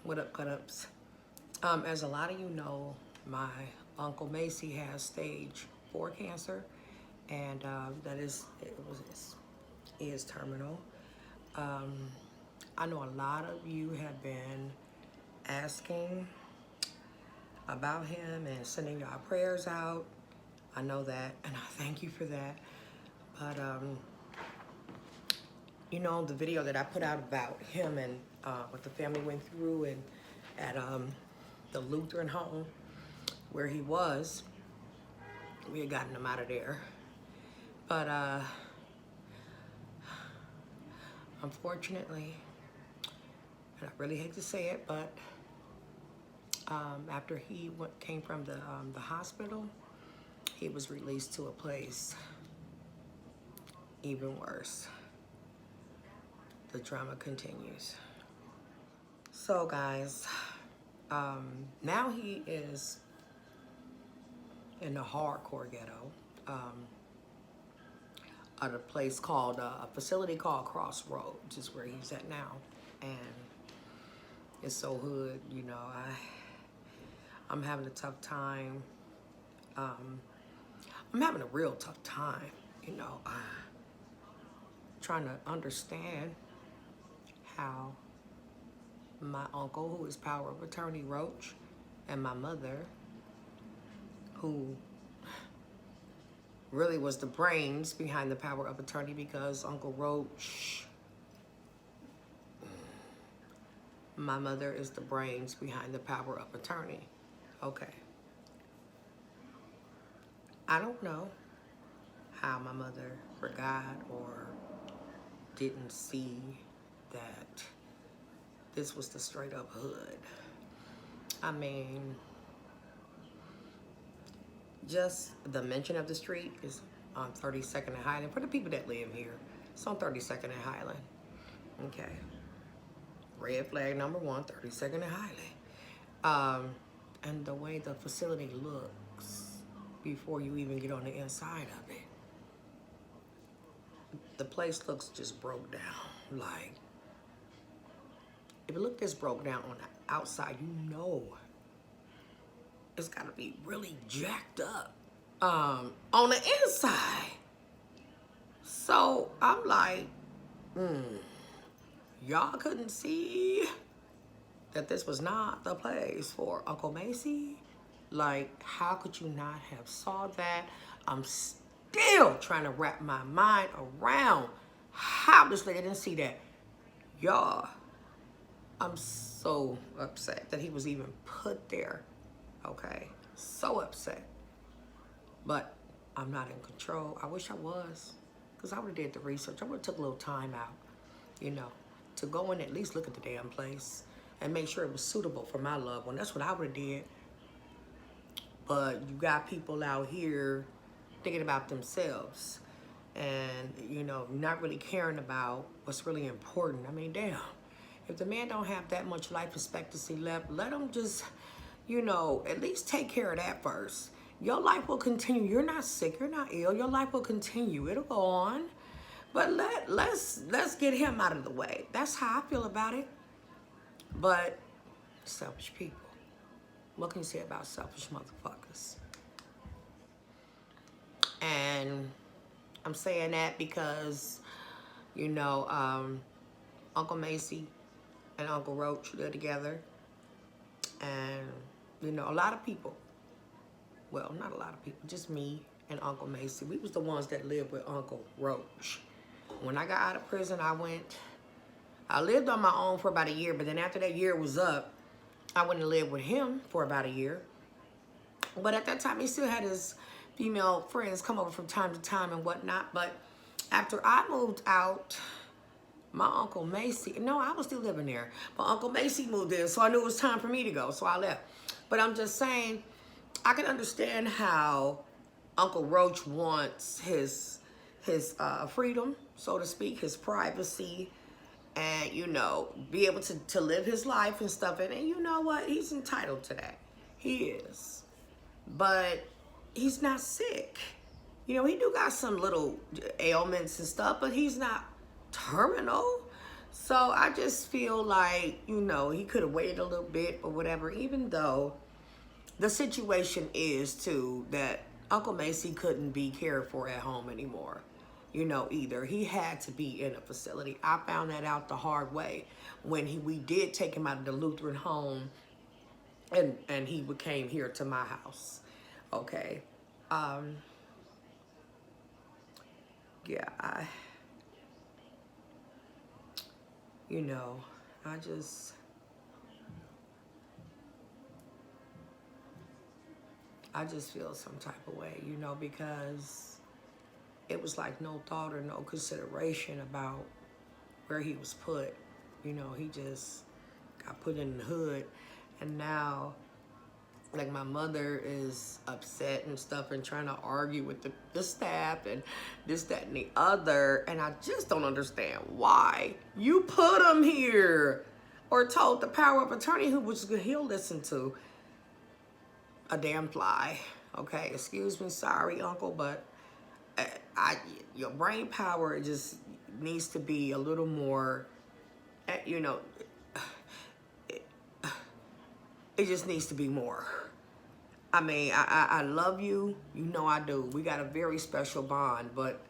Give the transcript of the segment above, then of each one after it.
What up, cut ups? As a lot of you know, my uncle Macy has stage 4 cancer, and that is terminal. Um, I know a lot of you have been asking about him and sending y'all prayers out. I know that, and I thank you for that. But the video that I put out about him and what the family went through and at the Lutheran home where he was, we had gotten him out of there. But unfortunately, and I really hate to say it, but after he came from the hospital, he was released to a place even worse. The drama continues. So guys, now he is in the hardcore ghetto at a place called, a facility called Crossroads is where he's at now. And it's so hood, I'm having a tough time. I'm having a real tough time, trying to understand how my uncle, who is power of attorney Roach, and my mother, who really was the brains behind the power of attorney, because Uncle Roach, my mother is the brains behind the power of attorney. Okay. I don't know how my mother forgot or didn't see that this was the straight up hood. I mean, just the mention of the street is on 32nd and Highland. For the people that live here, it's on 32nd and Highland. Okay. Red flag number 1, 32nd and Highland. And the way the facility looks before you even get on the inside of it, the place looks just broke down. Like, if it looked this broke down on the outside, it's gotta be really jacked up on the inside. So I'm like, y'all couldn't see that this was not the place for Uncle Macy? Like, how could you not have saw that? I'm still trying to wrap my mind around how this lady didn't see that. Y'all, I'm so upset that he was even put there. Okay, so upset. But I'm not in control. I wish I was, because I would have did the research. I would have took a little time out, to go in and at least look at the damn place and make sure it was suitable for my loved one. That's what I would have did. But you got people out here thinking about themselves and, not really caring about what's really important. I mean, damn. If the man don't have that much life expectancy left, let him just, at least take care of that first. Your life will continue. You're not sick. You're not ill. Your life will continue. It'll go on. But let's get him out of the way. That's how I feel about it. But selfish people. What can you say about selfish motherfuckers? And I'm saying that because, Uncle Macy and Uncle Roach live together. And, a lot of people, well, not a lot of people, just me and Uncle Macy, we was the ones that lived with Uncle Roach. When I got out of prison, I lived on my own for about a year, but then after that year was up, I went and lived with him for about a year. But at that time, he still had his female friends come over from time to time and whatnot. But after I moved out, my Uncle Macy, no, I was still living there, but Uncle Macy moved in, so I knew it was time for me to go, so I left. But I'm just saying, I can understand how Uncle Roach wants his freedom, so to speak, his privacy, and, be able to live his life and stuff. And you know what? He's entitled to that. He is. But he's not sick. He do got some little ailments and stuff, but he's not terminal. So I just feel like, you know, he could have waited a little bit or whatever, even though the situation is too that Uncle Macy couldn't be cared for at home anymore. You know, either he had to be in a facility. I found that out the hard way when we did take him out of the Lutheran home, and he came here to my house. Okay. Um, yeah, you know, I just, I just feel some type of way, you know, because it was like no thought or no consideration about where he was put. You know, he just got put in the hood. And now, like, my mother is upset and stuff and trying to argue with the staff and this, that, and the other. And I just don't understand why you put him here, or told the power of attorney, who was he'll listen to a damn fly. Okay, excuse me, sorry, uncle, but your brain power just needs to be a little more, you know, it just needs to be more. I mean, I love you, you know I do. We got a very special bond, but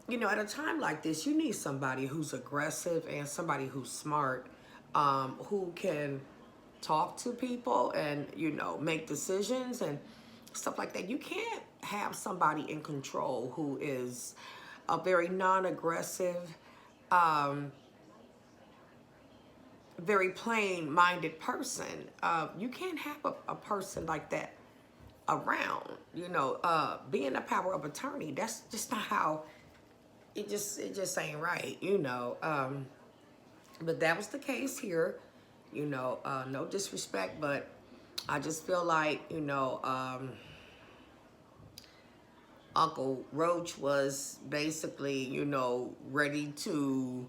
you know, at a time like this, you need somebody who's aggressive and somebody who's smart, who can talk to people and, you know, make decisions and stuff like that. You can't have somebody in control who is a very non-aggressive, um, very plain-minded person. You can't have a person like that around. You know, being a power of attorney, that's just not how, it just ain't right, you know. But that was the case here, you know. No disrespect, but I just feel like, you know, Uncle Roach was basically, you know, ready to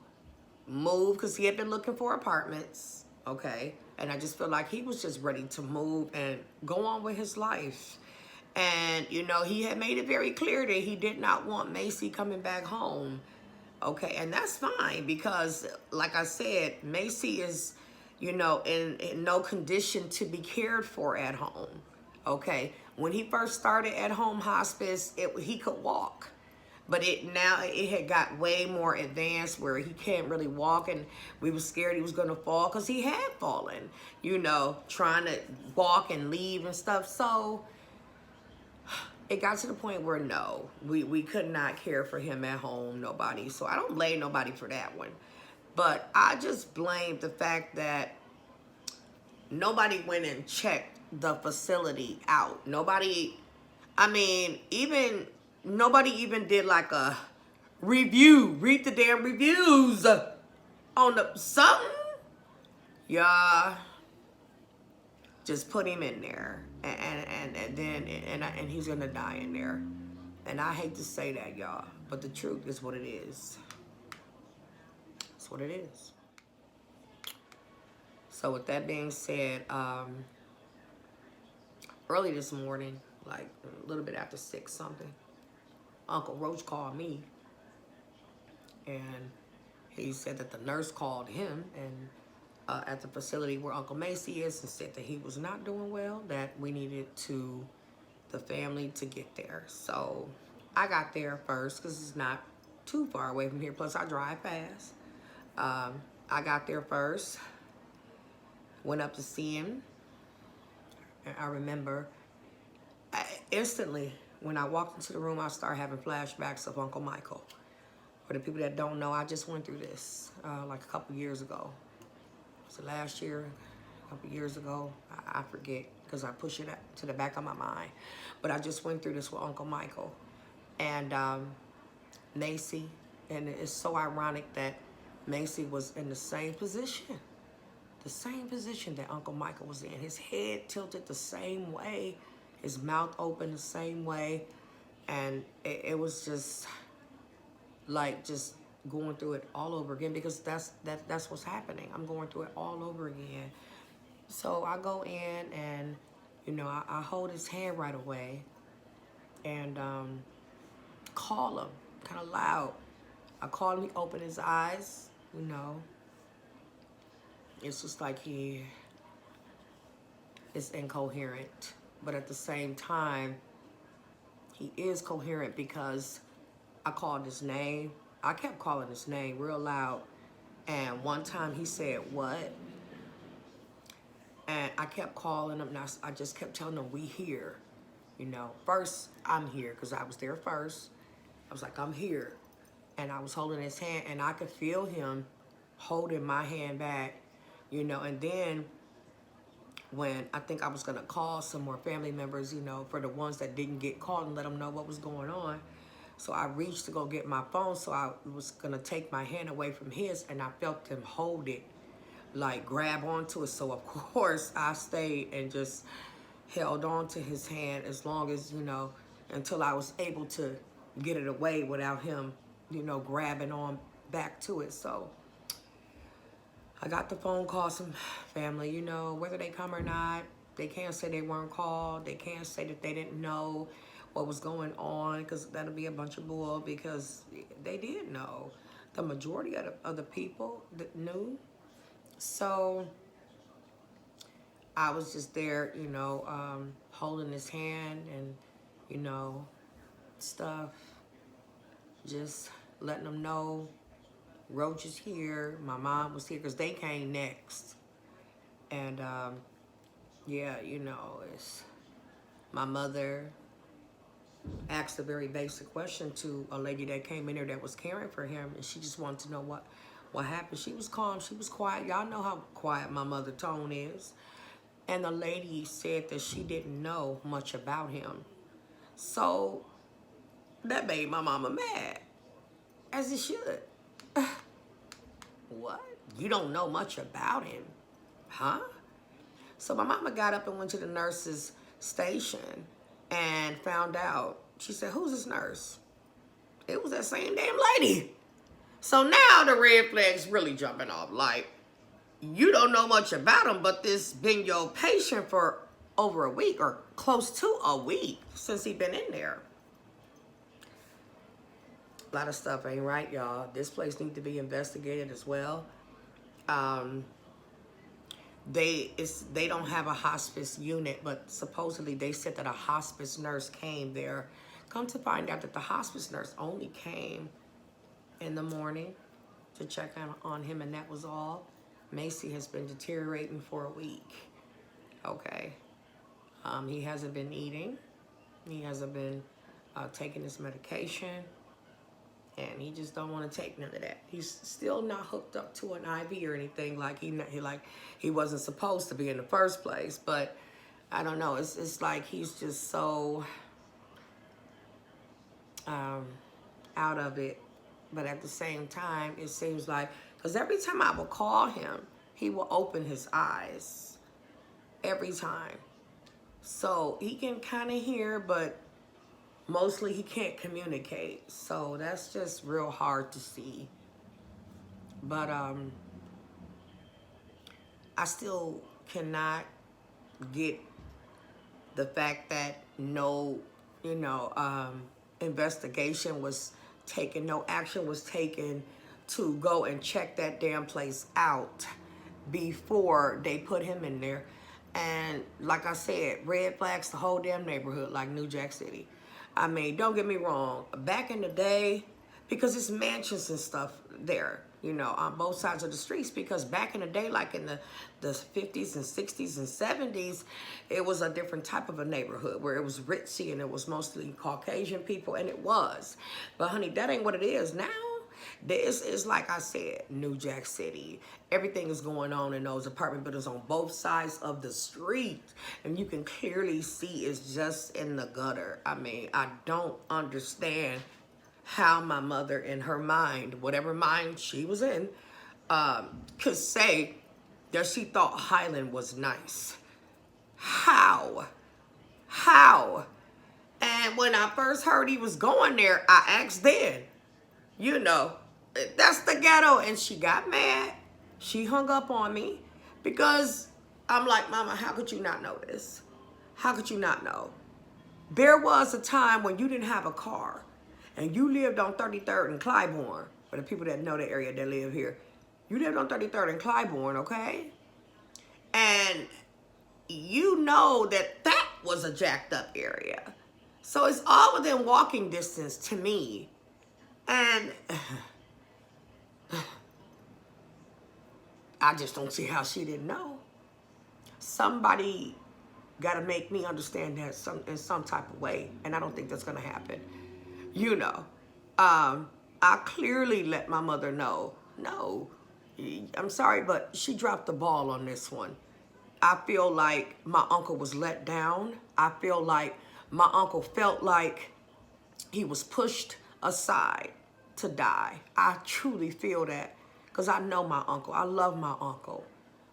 move because he had been looking for apartments, okay? And I just feel like he was just ready to move and go on with his life. And, you know, he had made it very clear that he did not want Macy coming back home, okay? And that's fine because, like I said, Macy is, you know, in no condition to be cared for at home, okay? When he first started at home hospice, he could walk. But it had got way more advanced where he can't really walk, and we were scared he was gonna fall because he had fallen, you know, trying to walk and leave and stuff. So it got to the point where no, we could not care for him at home, nobody. So I don't blame nobody for that one. But I just blame the fact that nobody went and checked the facility out. Nobody, I mean, even nobody even did like a review. Read the damn reviews on the something. Yeah, just put him in there, and then and he's gonna die in there. And I hate to say that, y'all, but the truth is what it is. That's what it is. So with that being said, early this morning, like a little bit after 6 something, Uncle Roach called me, and he said that the nurse called him and at the facility where Uncle Macy is, and said that he was not doing well, that we needed the family to get there. So I got there first because it's not too far away from here. Plus I drive fast. I got there first, went up to see him. And I remember instantly when I walked into the room, I started having flashbacks of Uncle Michael. For the people that don't know, I just went through this like a couple years ago. Was it last year? A couple years ago? I forget because I push it to the back of my mind. But I just went through this with Uncle Michael and Macy. And it's so ironic that Macy was in the same position. The same position that Uncle Michael was in. His head tilted the same way. His mouth open the same way. And it was just like just going through it all over again, because that's what's happening. I'm going through it all over again. So I go in and, you know, I hold his hand right away and call him kind of loud. I call him, he opened his eyes, you know, it's just like he is incoherent. But at the same time, he is coherent because I called his name. I kept calling his name real loud. And one time he said, "What?" And I kept calling him, and I just kept telling him, "We here." You know, first, I'm here, because I was there first. I was like, "I'm here." And I was holding his hand, and I could feel him holding my hand back, you know. And then when I think I was going to call some more family members, you know, for the ones that didn't get called, and let them know what was going on. So I reached to go get my phone, so I was going to take my hand away from his, and I felt him hold it, like grab onto it. So of course I stayed and just held on to his hand as long as, you know, until I was able to get it away without him, you know, grabbing on back to it. So I got the phone call, some family, you know, whether they come or not, they can't say they weren't called. They can't say that they didn't know what was going on, because that'll be a bunch of bull, because they did know. The majority of the people that knew. So I was just there, you know, holding his hand and, you know, stuff. Just letting them know Roach is here. My mom was here because they came next. And, yeah, you know, it's my mother asked a very basic question to a lady that came in there that was caring for him, and she just wanted to know what happened. She was calm. She was quiet. Y'all know how quiet my mother tone is. And the lady said that she didn't know much about him. So that made my mama mad, as it should. What? You don't know much about him? Huh? So my mama got up and went to the nurse's station and found out. She said, "Who's this nurse?" It was that same damn lady. So now the red flag's really jumping off. Like, you don't know much about him, but this been your patient for over a week, or close to a week, since he been in there. A lot of stuff ain't right, y'all. This place needs to be investigated as well. They don't have a hospice unit, but supposedly they said that a hospice nurse came there. Come to find out that the hospice nurse only came in the morning to check on him, and that was all. Macy has been deteriorating for a week. Okay. He hasn't been eating. He hasn't been taking his medication. And he just don't want to take none of that. He's still not hooked up to an IV or anything like he wasn't supposed to be in the first place. But I don't know. It's like he's just so out of it. But at the same time, it seems like, because every time I will call him, he will open his eyes. Every time. So he can kind of hear, but mostly he can't communicate. So that's just real hard to see. But I still cannot get the fact that no, you know, investigation was taken, no action was taken to go and check that damn place out before they put him in there. And like I said, red flags the whole damn neighborhood, like New Jack City. I mean, don't get me wrong. Back in the day, because it's mansions and stuff there, you know, on both sides of the streets. Because back in the day, like in the 50s and 60s and 70s, it was a different type of a neighborhood where it was ritzy and it was mostly Caucasian people, and it was. But honey, that ain't what it is now. This is, like I said, New Jack City. Everything is going on in those apartment buildings on both sides of the street. And you can clearly see it's just in the gutter. I mean, I don't understand how my mother, in her mind, whatever mind she was in, could say that she thought Highland was nice. How? How? And when I first heard he was going there, I asked then, you know, that's the ghetto. And she got mad. She hung up on me because I'm like, Mama, how could you not know this? How could you not know? There was a time when you didn't have a car and you lived on 33rd and Clybourne, for the people that know the area that live here. You lived on 33rd and Clybourne, okay? And you know that that was a jacked up area. So it's all within walking distance to me. And I just don't see how she didn't know. Somebody got to make me understand that in some type of way. And I don't think that's going to happen. You know, I clearly let my mother know, no, I'm sorry, but she dropped the ball on this one. I feel like my uncle was let down. I feel like my uncle felt like he was pushed aside to die. I truly feel that because I know my uncle. I love my uncle,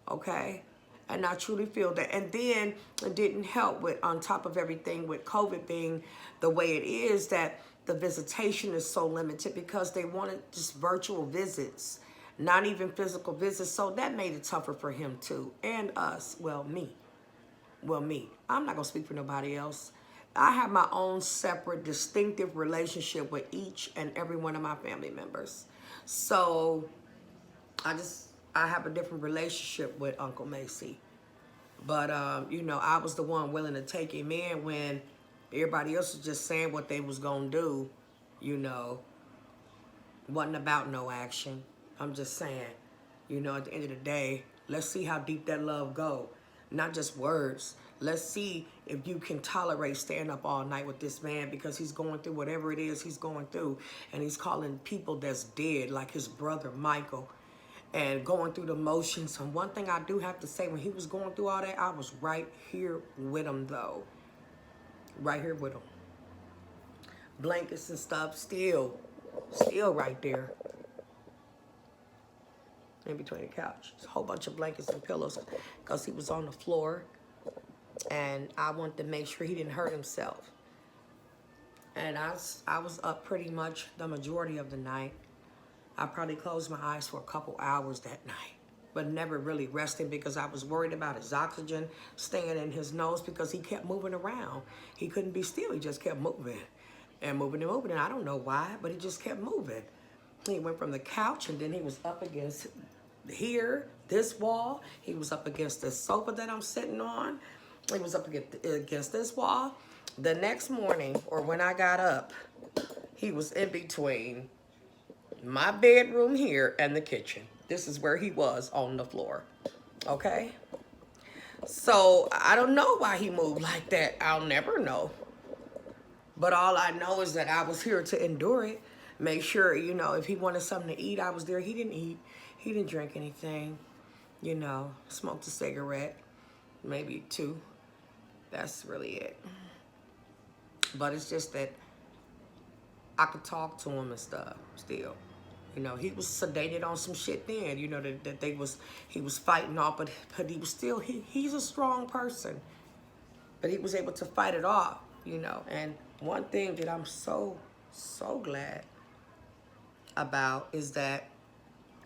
okay? And I truly feel that. And then it didn't help with, on top of everything, with COVID being the way it is, that the visitation is so limited because they wanted just virtual visits, not even physical visits. So that made it tougher for him too, and us. Well, me. I'm not gonna speak for nobody else. I have my own separate, distinctive relationship with each and every one of my family members. So I have a different relationship with Uncle Macy. But, you know, I was the one willing to take him in when everybody else was just saying what they was going to do, you know. Wasn't about no action. I'm just saying, you know, at the end of the day, let's see how deep that love go. Not just words. Let's see if you can tolerate staying up all night with this man because he's going through whatever it is he's going through. And he's calling people that's dead, like his brother Michael, and going through the motions. And one thing I do have to say, when he was going through all that, I was right here with him, though. Right here with him. Blankets and stuff, still right there in between the couch. There's a whole bunch of blankets and pillows because he was on the floor. And I wanted to make sure he didn't hurt himself. And I was up pretty much the majority of the night. I probably closed my eyes for a couple hours that night, but never really resting because I was worried about his oxygen staying in his nose because he kept moving around. He couldn't be still. He just kept moving and moving and moving. And I don't know why, but he just kept moving. He went from the couch and then he was up against here, this wall. He was up against the sofa that I'm sitting on. He was up against this wall. The next morning, or when I got up, he was in between my bedroom here and the kitchen. This is where he was, on the floor. Okay? So I don't know why he moved like that. I'll never know. But all I know is that I was here to endure it. Make sure, you know, if he wanted something to eat, I was there. He didn't eat. He didn't drink anything. You know, smoked a cigarette. Maybe two. That's really it. But it's just that I could talk to him and stuff still. You know, he was sedated on some shit then, you know, that he was fighting off, but he was still, he's a strong person. But he was able to fight it off, you know. And one thing that I'm so glad about is that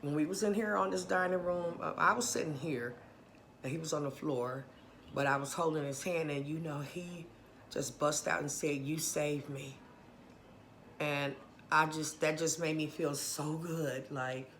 when we was in here on this dining room, I was sitting here and he was on the floor, but I was holding his hand and, you know, he just bust out and said, "You saved me." And that just made me feel so good. Like,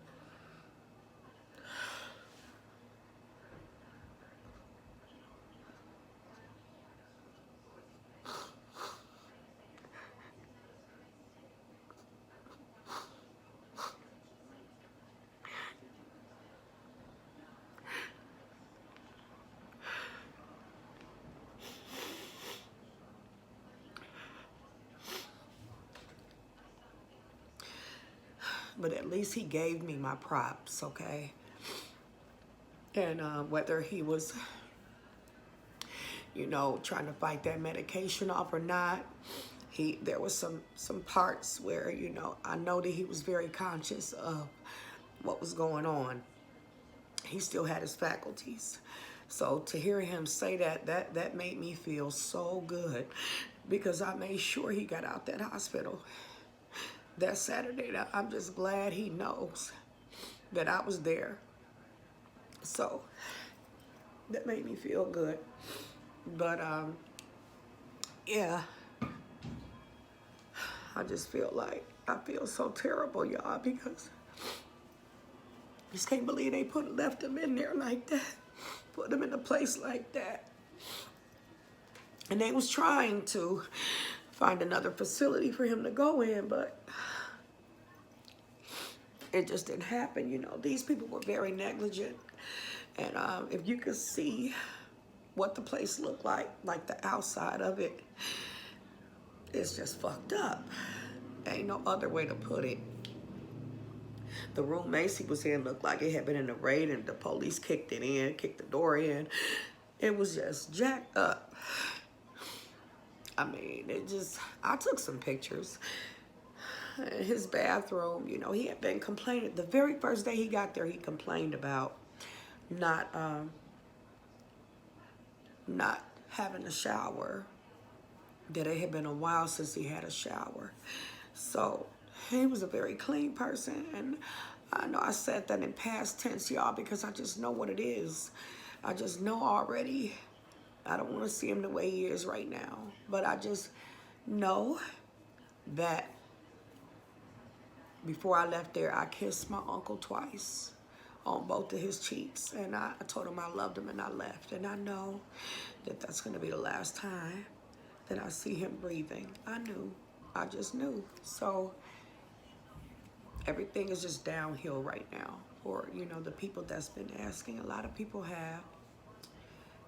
but at least he gave me my props, okay? And whether he was, you know, trying to fight that medication off or not, there was some parts where, you know, I know that he was very conscious of what was going on. He still had his faculties. So to hear him say that made me feel so good because I made sure he got out that hospital that Saturday. I'm just glad he knows that I was there. So that made me feel good. But yeah, I just feel like I feel so terrible, y'all, because Just can't believe they left him in there like that. Put him in a place like that. And they was trying to find another facility for him to go in, but it just didn't happen. You know, these people were very negligent. And if you could see what the place looked like the outside of it, it's just fucked up. Ain't no other way to put it. The room Macy was in looked like it had been in a raid and the police kicked the door in. It was just jacked up. I mean, I took some pictures. In his bathroom, you know, he had been complaining. The very first day he got there, he complained about not having a shower. That it had been a while since he had a shower. So he was a very clean person, and I know I said that in past tense, y'all, because I just know what it is. I just know already. I don't want to see him the way he is right now, but I just know that before I left there, I kissed my uncle twice on both of his cheeks, and I told him I loved him, and I left. And I know that that's going to be the last time that I see him breathing. I knew. I just knew. So everything is just downhill right now for, you know, the people that's been asking. A lot of people have.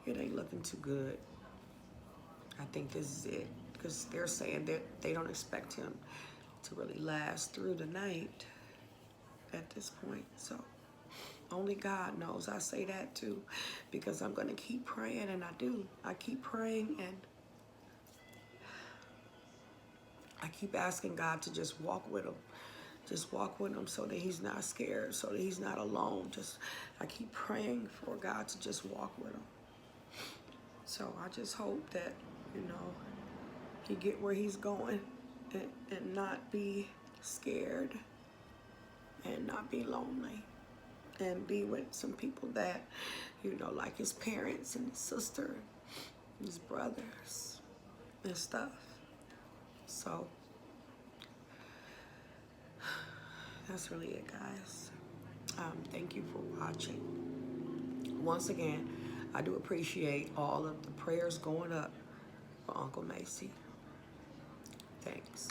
It ain't looking too good. I think this is it, because they're saying that they don't expect him to really last through the night at this point. So only God knows. I say that too, because I'm going to keep praying, and I do. I keep praying, and I keep asking God to just walk with him. Just walk with him so that he's not scared, so that he's not alone. I keep praying for God to just walk with him. So I just hope that, you know, he get where he's going and not be scared and not be lonely and be with some people that, you know, like his parents and his sister, and his brothers and stuff. So that's really it, guys. Thank you for watching. Once again, I do appreciate all of the prayers going up for Uncle Macy. Thanks.